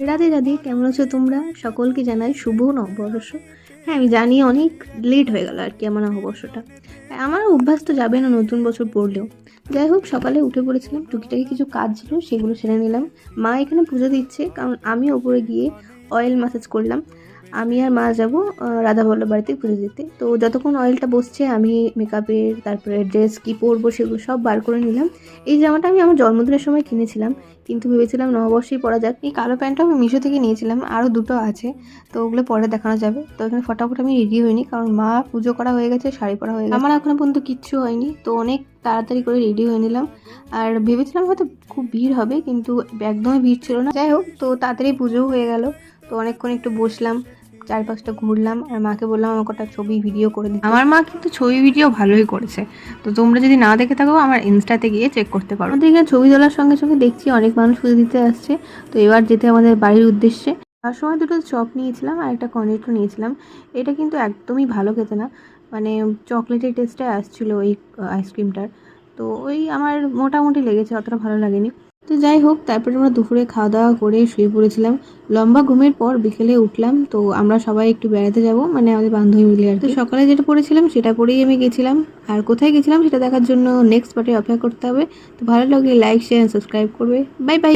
রাধে রাধে, কেমন আছো তোমরা? সকলকে জানাই শুভ নববর্ষ। হ্যাঁ, আমি জানি অনেক লেট হয়ে গেল আর কি আমার নববর্ষটা। হ্যাঁ, আমার অভ্যাস তো যাবে না নতুন বছর পড়লেও। যাই হোক, সকালে উঠে পড়েছিলাম, টুকিটাকি কিছু কাজ ছিল সেগুলো সেরে নিলাম। মা এখানে পুজো দিচ্ছে, কারণ আমি ওপরে গিয়ে অয়েল ম্যাসাজ করলাম। আমি আর মা যাবো রাধাবল্লভ বাড়িতে পুজো দিতে। তো যতক্ষণ অয়েলটা বসছে আমি মেকআপের, তারপরে ড্রেস কী পরবো সেগুলো সব বার করে নিলাম। এই জামাটা আমি আমার জন্মদিনের সময় কিনেছিলাম, কিন্তু ভেবেছিলাম নববর্ষেই পরা যাক। এই কালো প্যান্টটা আমি মিশো থেকে নিয়েছিলাম, আরও দুটো আছে, তো ওগুলো পরে দেখানো যাবে। তো এখানে ফটাফট আমি রেডি হইনি, কারণ মা পুজো করা হয়ে গেছে, শাড়ি পরা হয়ে গেছে, আমার এখনো পর্যন্ত কিচ্ছু হয়নি। তো অনেক তাড়াতাড়ি করে রেডি হয়ে নিলাম। আর ভেবেছিলাম হয়তো খুব ভিড় হবে, কিন্তু একদমই ভিড় ছিল না। যাই হোক, তো তাড়াতাড়ি পুজোও হয়ে গেল। তো অনেকক্ষণ একটু বসলাম, চারপাশটা ঘুরলাম, আর মাকে বললাম আমার কটা ছবি ভিডিও করে দিতে। আমার মা কিন্তু ছবি ভিডিও ভালোই করেছে। তো তোমরা যদি না দেখে থাকো আমার ইনস্টাতে গিয়ে চেক করতে পারো। আমাদের এখানে ছবি তোলার সঙ্গে সঙ্গে দেখছি অনেক মানুষ পুজো দিতে আসছে। তো এবার যেতে আমাদের বাড়ির উদ্দেশ্যে। তার সময় দুটো চপ নিয়েছিলাম আর একটা কর্নেটো নিয়েছিলাম। এটা কিন্তু একদমই ভালো খেতে না, মানে চকলেটের টেস্টে আসছিল ওই আইসক্রিমটার। তো ওই আমার মোটামুটি লেগেছে, অতটা ভালো লাগেনি। তো যাই হোক, তারপরে আমরা দুপুরে খাওয়া দাওয়া করে শুয়ে পড়েছিলাম। লম্বা ঘুমের পর বিকেলে উঠলাম। তো আমরা সবাই একটু বেড়াতে যাব, মানে আমাদের বান্ধবী মিলে আর কি। তো সকালে যেটা পড়েছিলাম সেটা পরেই আমি গেছিলাম। আর কোথায় গেছিলাম সেটা দেখার জন্য নেক্সট পার্টে অপেক্ষা করতে হবে। তো ভালো লাগলে লাইক, শেয়ার, সাবস্ক্রাইব করবে। Bye bye.